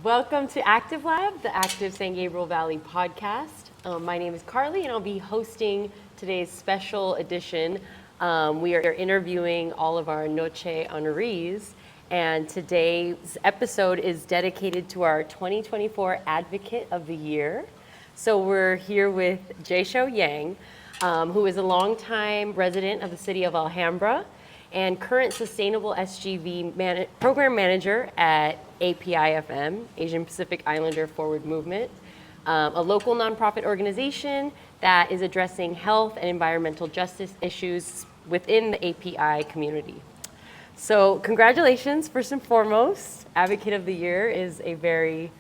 Welcome to ActiveLab, the Active San Gabriel Valley podcast. My name is Carly, and I'll be hosting today's special edition. We are interviewing all of our Noche Honorees, and today's episode is dedicated to our 2024 Advocate of the Year. So we're here with Jaisho Yang, who is a longtime resident of the city of Alhambra and current Sustainable SGV Program Manager at APIFM, Asian Pacific Islander Forward Movement, a local nonprofit organization that is addressing health and environmental justice issues within the API community. So congratulations, first and foremost. Advocate of the Year is a very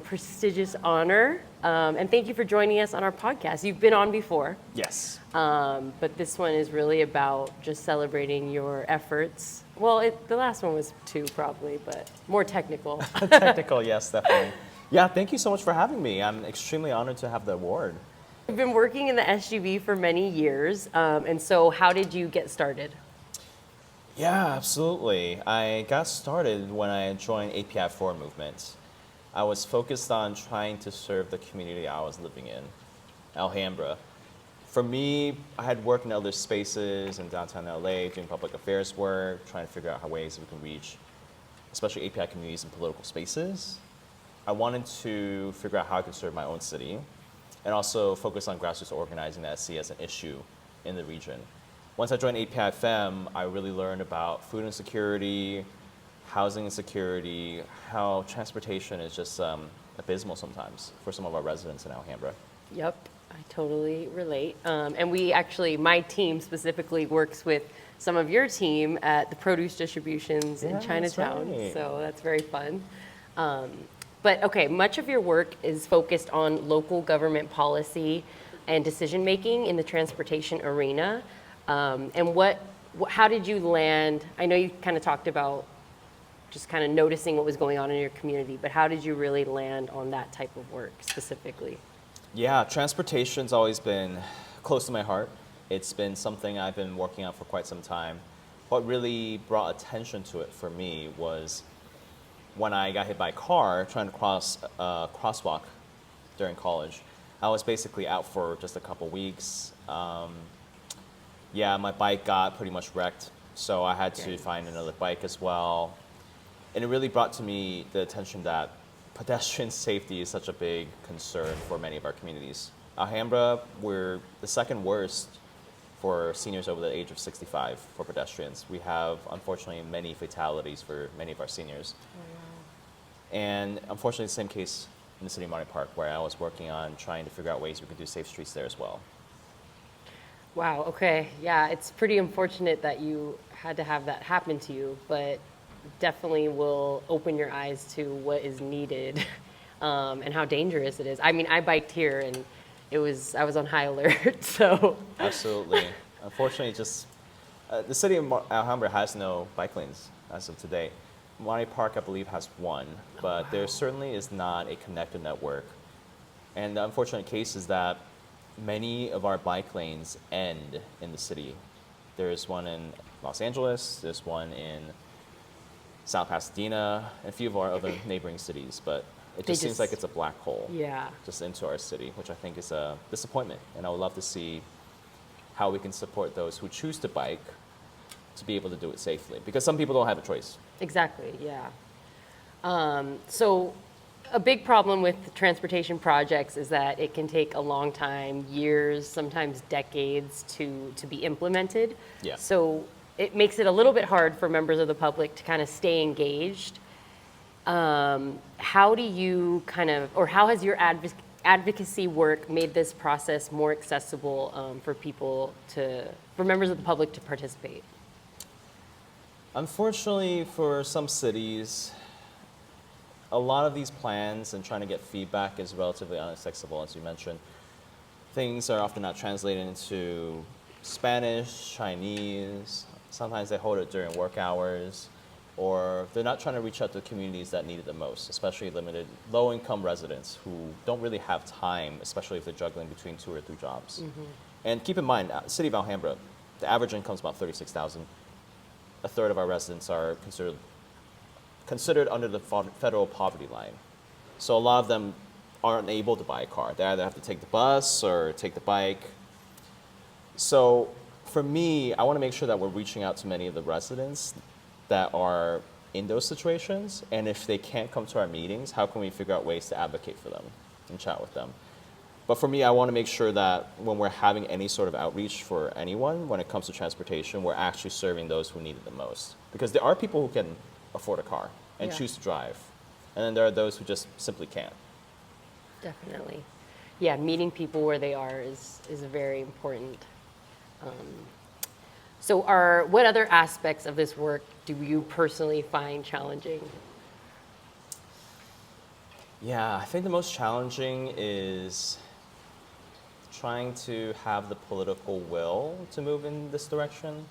prestigious honor. And thank you for joining us on our podcast. You've been on before. Yes. But this one is really about just celebrating your efforts. Well, the last one was too, probably, but more technical. Technical, yes, definitely. Yeah, thank you so much for having me. I'm extremely honored to have the award. You've been working in the SGV for many years, and so how did you get started? Yeah, absolutely. I got started when I joined API Forward Movement. I was focused on trying to serve the community I was living in, Alhambra. For me, I had worked in other spaces in downtown LA, doing public affairs work, trying to figure out how ways we can reach, especially API communities in political spaces. I wanted to figure out how I could serve my own city and also focus on grassroots organizing that I see as an issue in the region. Once I joined APIFM, I really learned about food insecurity, housing insecurity, how transportation is just abysmal sometimes for some of our residents in Alhambra. Yep, I totally relate. And we actually, my team specifically works with some of your team at the produce distributions in Chinatown. That's right. So that's very fun. But okay, much of your work is focused on local government policy and decision making in the transportation arena. And how did you land? I know you kind of talked about just kind of noticing what was going on in your community, but how did you really land on that type of work specifically? Yeah, transportation's always been close to my heart. It's been something I've been working on for quite some time. What really brought attention to it for me was when I got hit by a car trying to cross a crosswalk during college. I was basically out for just a couple weeks. My bike got pretty much wrecked, so I had to find another bike as well. And it really brought to me the attention that pedestrian safety is such a big concern for many of our communities. Alhambra, we're the second worst for seniors over the age of 65 for pedestrians. We have, unfortunately, many fatalities for many of our seniors. Oh, wow. And unfortunately, the same case in the city of Monterey Park, where I was working on trying to figure out ways we could do safe streets there as well. Wow, okay. Yeah, it's pretty unfortunate that you had to have that happen to you, but definitely will open your eyes to what is needed and how dangerous it is. I mean, I biked here and I was on high alert, so. Absolutely. Unfortunately, the city of Alhambra has no bike lanes as of today. Monterey Park, I believe, has one, but there certainly is not a connected network. And the unfortunate case is that many of our bike lanes end in the city. There's one in Los Angeles, there's one in South Pasadena, and a few of our other neighboring cities, but it just seems like it's a black hole just into our city, which I think is a disappointment. And I would love to see how we can support those who choose to bike to be able to do it safely, because some people don't have a choice. Exactly, yeah. So a big problem with transportation projects is that it can take a long time, years, sometimes decades to be implemented. Yeah. So it makes it a little bit hard for members of the public to kind of stay engaged. How do you how has your advocacy work made this process more accessible for members of the public to participate? Unfortunately, for some cities, a lot of these plans and trying to get feedback is relatively inaccessible, as you mentioned. Things are often not translated into Spanish, Chinese. Sometimes they hold it during work hours, or they're not trying to reach out to communities that need it the most, especially limited low-income residents who don't really have time, especially if they're juggling between 2 or 3 jobs. Mm-hmm. And keep in mind, city of Alhambra, the average income is about $36,000. A third of our residents are considered considered under the federal poverty line. So a lot of them aren't able to buy a car. They either have to take the bus or take the bike. So for me, I want to make sure that we're reaching out to many of the residents that are in those situations. And if they can't come to our meetings, how can we figure out ways to advocate for them and chat with them? But for me, I want to make sure that when we're having any sort of outreach for anyone, when it comes to transportation, we're actually serving those who need it the most. Because there are people who can afford a car and choose to drive. And then there are those who just simply can't. Definitely. Yeah, meeting people where they are is very important. So what other aspects of this work do you personally find challenging? Yeah, I think the most challenging is trying to have the political will to move in this direction.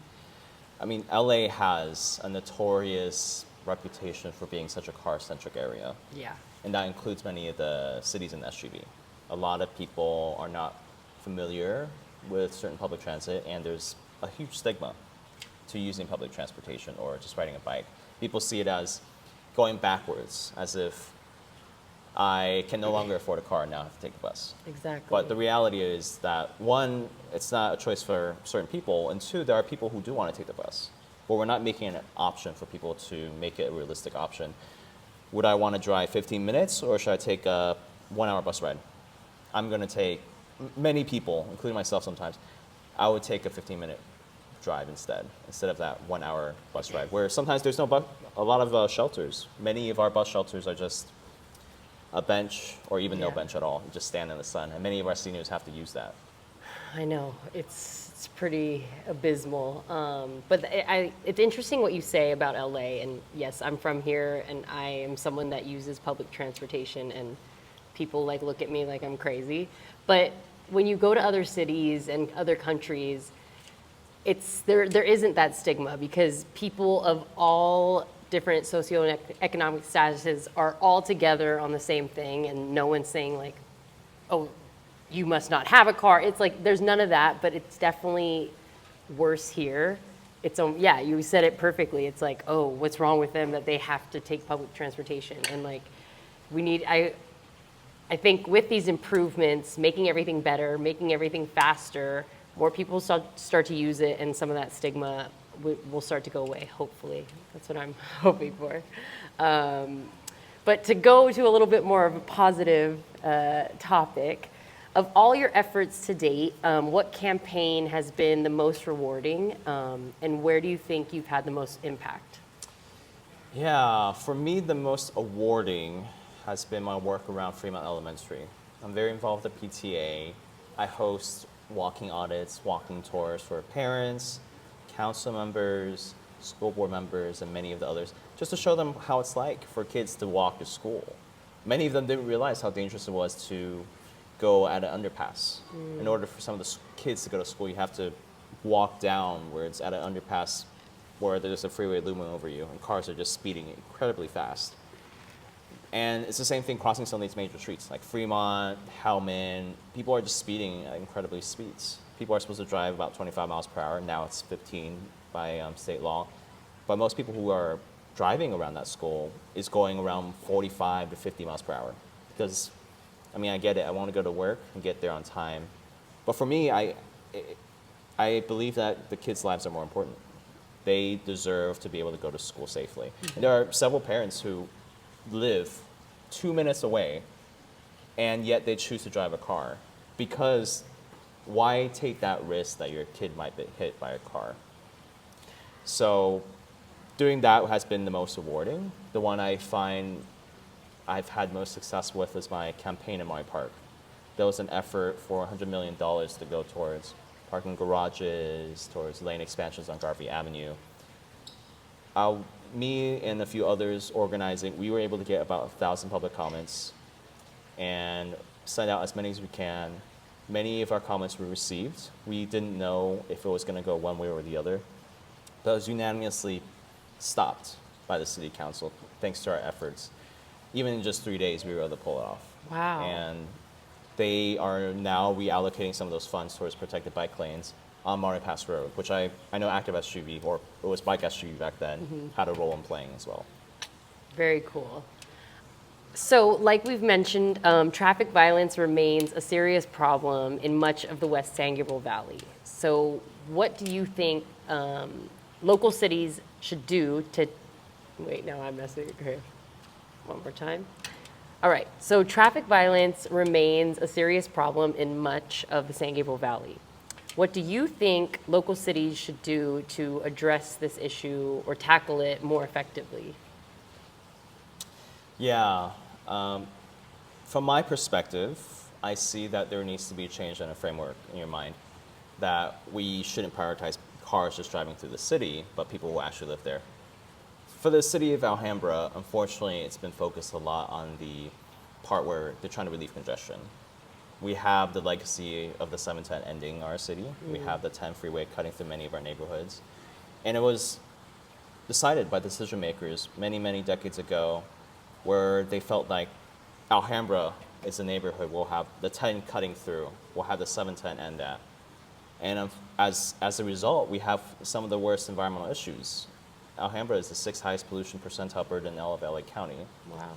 I mean, LA has a notorious reputation for being such a car-centric area. Yeah. And that includes many of the cities in SGV. A lot of people are not familiar with certain public transit, and there's a huge stigma to using public transportation or just riding a bike. People see it as going backwards, as if I can no longer afford a car and now have to take the bus. Exactly. But the reality is that, one, it's not a choice for certain people, and two, there are people who do want to take the bus. But we're not making it an option for people to make it a realistic option. Would I want to drive 15 minutes, or should I take a 1-hour bus ride? I'm going to take, many people, including myself sometimes, I would take a 15-minute drive instead of that 1-hour bus ride, where sometimes there's a lot of shelters. Many of our bus shelters are just a bench or even no bench at all. You just stand in the sun, and many of our seniors have to use that. I know, it's pretty abysmal. But it's interesting what you say about LA, and yes, I'm from here, and I am someone that uses public transportation, and people look at me like I'm crazy. But when you go to other cities and other countries, there isn't that stigma, because people of all different socioeconomic statuses are all together on the same thing, and no one's saying oh, you must not have a car. It's there's none of that, but it's definitely worse here. You said it perfectly. It's oh, what's wrong with them that they have to take public transportation? And I think with these improvements, making everything better, making everything faster, more people start to use it, and some of that stigma will start to go away, hopefully. That's what I'm hoping for. But to go to a little bit more of a positive topic, of all your efforts to date, what campaign has been the most rewarding, and where do you think you've had the most impact? Yeah, for me, the most awarding has been my work around Fremont Elementary. I'm very involved with the PTA. I host walking audits, walking tours for parents, council members, school board members, and many of the others, just to show them how it's like for kids to walk to school. Many of them didn't realize how dangerous it was to go at an underpass. In order for some of the kids to go to school, you have to walk down where it's at an underpass where there's a freeway looming over you, and cars are just speeding incredibly fast. And it's the same thing crossing some of these major streets, like Fremont, Hellman. People are just speeding at incredibly speeds. People are supposed to drive about 25 miles per hour. Now it's 15 by state law. But most people who are driving around that school is going around 45 to 50 miles per hour. Because, I get it. I want to go to work and get there on time. But for me, I believe that the kids' lives are more important. They deserve to be able to go to school safely. And there are several parents who live 2 minutes away, and yet they choose to drive a car, because why take that risk that your kid might be hit by a car? So doing that has been the most rewarding. The one I find I've had most success with is my campaign in Monterey Park. There was an effort for $100 million to go towards parking garages, towards lane expansions on Garvey Avenue. Me and a few others organizing, we were able to get about 1,000 public comments and send out as many as we can. Many of our comments were received. We didn't know if it was going to go one way or the other, but it was unanimously stopped by the city council thanks to our efforts. Even in just 3 days, we were able to pull it off. Wow. And they are now reallocating some of those funds towards protected bike lanes on Monterey Pass Road, which I know Active SGV, or it was Bike SGV back then, had a role in playing as well. Very cool. So, like we've mentioned, traffic violence remains a serious problem in much of the West San Gabriel Valley. So, what do you think local cities should do to... Wait, now I'm messing. Okay. One more time. All right. So, traffic violence remains a serious problem in much of the San Gabriel Valley. What do you think local cities should do to address this issue or tackle it more effectively? Yeah. From my perspective, I see that there needs to be a change in a framework in your mind that we shouldn't prioritize cars just driving through the city, but people who actually live there. For the city of Alhambra, unfortunately, it's been focused a lot on the part where they're trying to relieve congestion. We have the legacy of the 710 ending our city. We have the 10 freeway cutting through many of our neighborhoods. And it was decided by decision makers many, many decades ago where they felt like Alhambra is a neighborhood we'll have the 10 cutting through, we'll have the 710 end at. And as a result, we have some of the worst environmental issues. Alhambra is the 6th highest pollution percentile burden in LA County. Wow.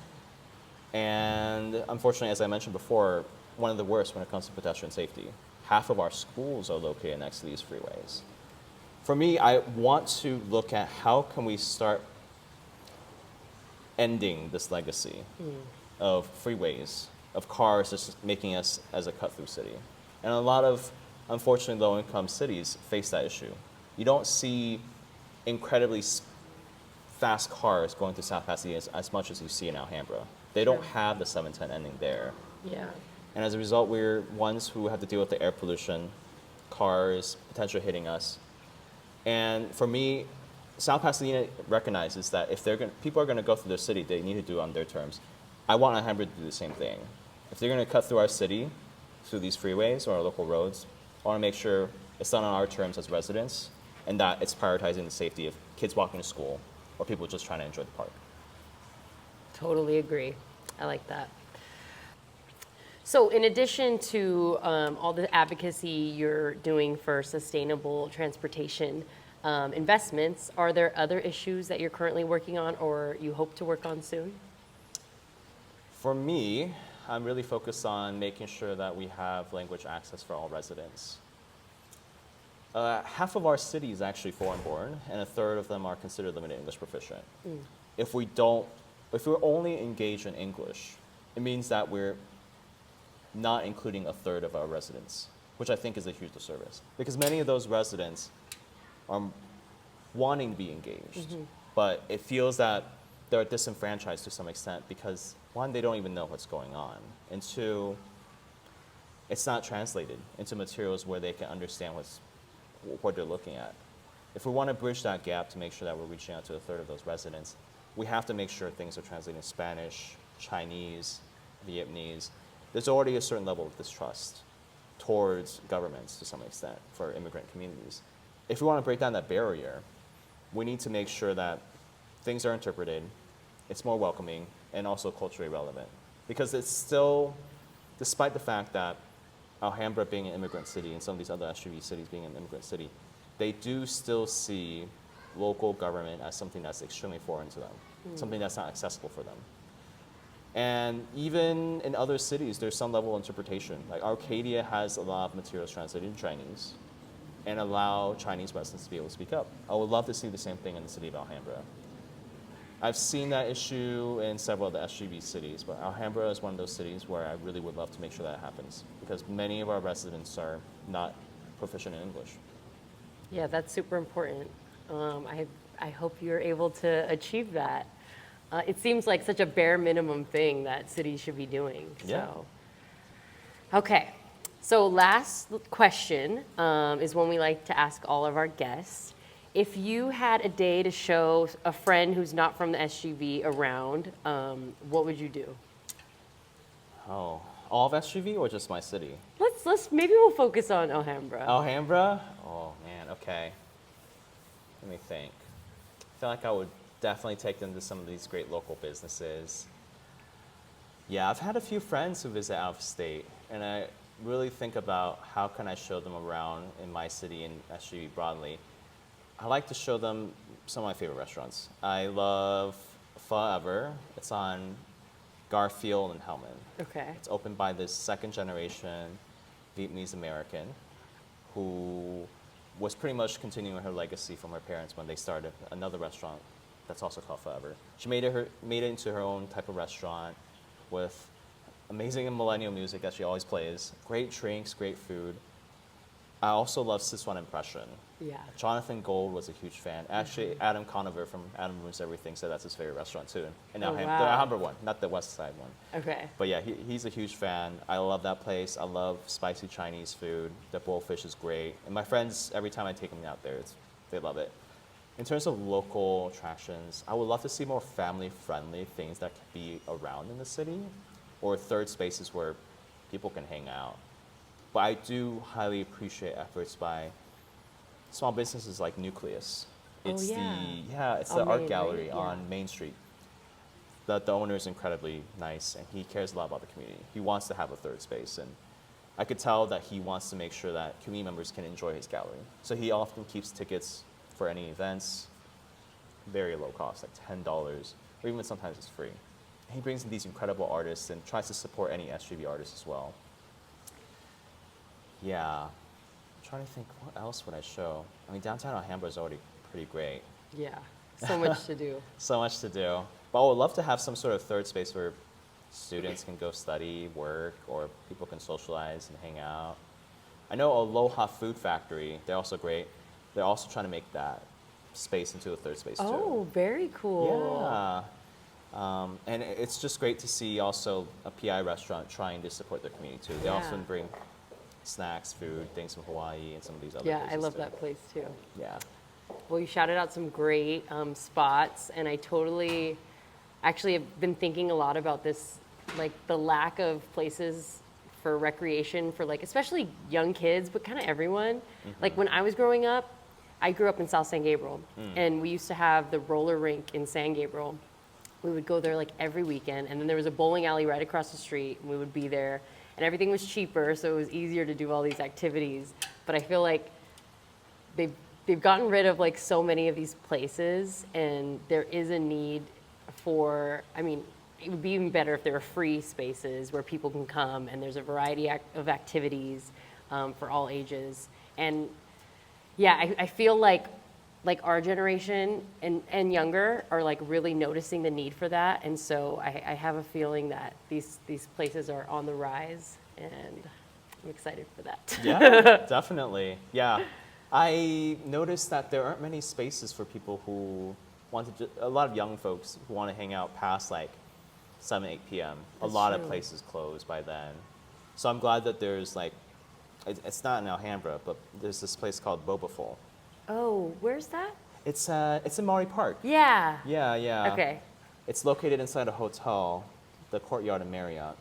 And unfortunately, as I mentioned before, one of the worst when it comes to pedestrian safety. Half of our schools are located next to these freeways. For me, I want to look at how can we start ending this legacy of freeways, of cars just making us as a cut-through city. And a lot of, unfortunately, low-income cities face that issue. You don't see incredibly fast cars going through South Pasadena as much as you see in Alhambra. They don't have the 710 ending there. Yeah. And as a result, we're ones who have to deal with the air pollution, cars potentially hitting us. And for me, South Pasadena recognizes that if people are going to go through their city, they need to do it on their terms. I want Alhambra to do the same thing. If they're going to cut through our city, through these freeways or our local roads, I want to make sure it's done on our terms as residents and that it's prioritizing the safety of kids walking to school or people just trying to enjoy the park. Totally agree. I like that. So in addition to all the advocacy you're doing for sustainable transportation investments, are there other issues that you're currently working on or you hope to work on soon? For me, I'm really focused on making sure that we have language access for all residents. Half of our city is actually foreign-born, and a third of them are considered limited English proficient. If we're only engaged in English, it means that we're not including a third of our residents, which I think is a huge disservice. Because many of those residents are wanting to be engaged, but it feels that they're disenfranchised to some extent because, one, they don't even know what's going on, and two, it's not translated into materials where they can understand what they're looking at. If we want to bridge that gap to make sure that we're reaching out to a third of those residents, we have to make sure things are translated in Spanish, Chinese, Vietnamese. There's already a certain level of distrust towards governments to some extent for immigrant communities. If we want to break down that barrier, we need to make sure that things are interpreted, it's more welcoming, and also culturally relevant. Because it's still, despite the fact that Alhambra being an immigrant city and some of these other SUV cities being an immigrant city, they do still see local government as something that's extremely foreign to them, something that's not accessible for them. And even in other cities, there's some level of interpretation. Like Arcadia has a lot of materials translated in Chinese and allow Chinese residents to be able to speak up. I would love to see the same thing in the city of Alhambra. I've seen that issue in several of the SGV cities, but Alhambra is one of those cities where I really would love to make sure that happens because many of our residents are not proficient in English. Yeah, that's super important. I hope you're able to achieve that. It seems like such a bare minimum thing that cities should be doing. Yeah. So. Okay, so last question is one we like to ask all of our guests. If you had a day to show a friend who's not from the SGV around, what would you do? Oh, all of SGV or just my city? Let's maybe we'll focus on Alhambra. Alhambra? Oh man, okay. Let me think. I feel like I would definitely take them to some of these great local businesses. Yeah, I've had a few friends who visit out of state, and I really think about how can I show them around in my city and SGV broadly. I like to show them some of my favorite restaurants. I love Forever. It's on Garfield and Hellman. Okay. It's opened by this second generation Vietnamese American who was pretty much continuing her legacy from her parents when they started another restaurant that's also called Forever. She made it into her own type of restaurant with amazing millennial music that she always plays, great drinks, great food. I also love Sichuan Impression. Yeah. Jonathan Gold was a huge fan. Actually, Adam Conover from Adam Ruins Everything said that's his favorite restaurant too. And Oh, the wow. Alhambra one, not the West Side one. Okay. But yeah, he's a huge fan. I love that place. I love spicy Chinese food. The bullfish is great. And my friends, every time I take them out there, they love it. In terms of local attractions, I would love to see more family-friendly things that can be around in the city, or third spaces where people can hang out. But I do highly appreciate efforts by small businesses like Nucleus. It's it's the On art Main, gallery right? Yeah. on Main Street. The owner is incredibly nice, and he cares a lot about the community. He wants to have a third space, and I could tell that he wants to make sure that community members can enjoy his gallery. So he often keeps tickets for any events, very low cost, like $10, or even sometimes it's free. He brings in these incredible artists and tries to support any SGV artists as well. Yeah, I'm trying to think, what else would I show? I mean, downtown Alhambra is already pretty great. Yeah. So much to do. So much to do. But I would love to have some sort of third space where students can go study, work, or people can socialize and hang out. I know Aloha Food Factory, they're also great. They're also trying to make that space into a third space too. Oh, very cool. Yeah. And it's just great to see also a PI restaurant trying to support their community too. They Yeah. often bring snacks, food, things from Hawaii and some of these other Yeah, places I love too. that place too. Yeah. Well, you shouted out some great spots, and I totally actually have been thinking a lot about this, like the lack of places for recreation for like especially young kids, but kind of everyone. Like when I was growing up, I grew up in South San Gabriel, and we used to have the roller rink in San Gabriel. We would go there like every weekend, and then there was a bowling alley right across the street, and we would be there, and everything was cheaper, so it was easier to do all these activities. But I feel like they've gotten rid of like so many of these places, and there is a need for, I mean, it would be even better if there were free spaces where people can come and there's a variety of activities for all ages. And yeah, I feel like our generation and younger are like really noticing the need for that. And so I have a feeling that these places are on the rise, and I'm excited for that. Yeah, definitely. Yeah. I noticed that there aren't many spaces for people who want to, a lot of young folks who want to hang out past like 7, 8 p.m. That's a lot true. of places close by then. So I'm glad that there's like, it's not in Alhambra, but there's this place called Bobaful. Oh, where's that? It's in Monterey Park. Yeah. Yeah. Okay. It's located inside a hotel, the Courtyard in Marriott.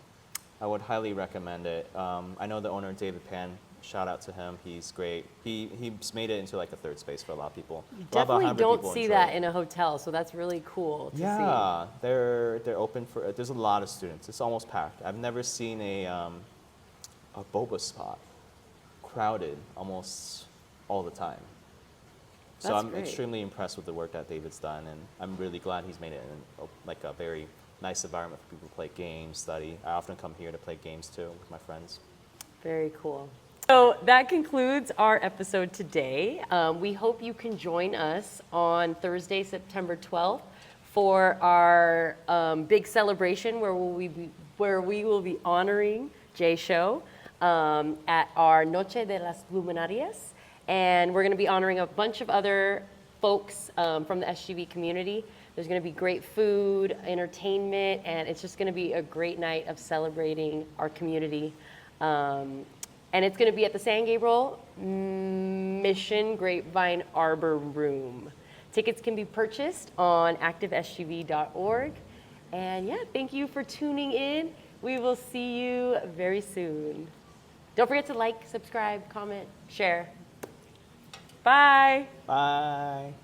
I would highly recommend it. I know the owner, David Pan. Shout out to him. He's great. He's made it into like a third space for a lot of people. You A lot of definitely Alhambra don't people see enjoy that it. in a hotel, so that's really cool to see. Yeah, they're open for. There's a lot of students. It's almost packed. I've never seen a boba spot crowded almost all the time. So That's I'm great. extremely impressed with the work that David's done, and I'm really glad he's made it in like a very nice environment for people to play games, study. I often come here to play games too with my friends. Very cool. So that concludes our episode today. We hope you can join us on Thursday, September 12th for our big celebration where we will be honoring Jay Show at our Noche de las Luminarias. And we're going to be honoring a bunch of other folks from the SGV community. There's going to be great food, entertainment, and it's just going to be a great night of celebrating our community. And it's going to be at the San Gabriel Mission Grapevine Arbor Room. Tickets can be purchased on activesgv.org. And yeah, thank you for tuning in. We will see you very soon. Don't forget to like, subscribe, comment, share. Bye. Bye.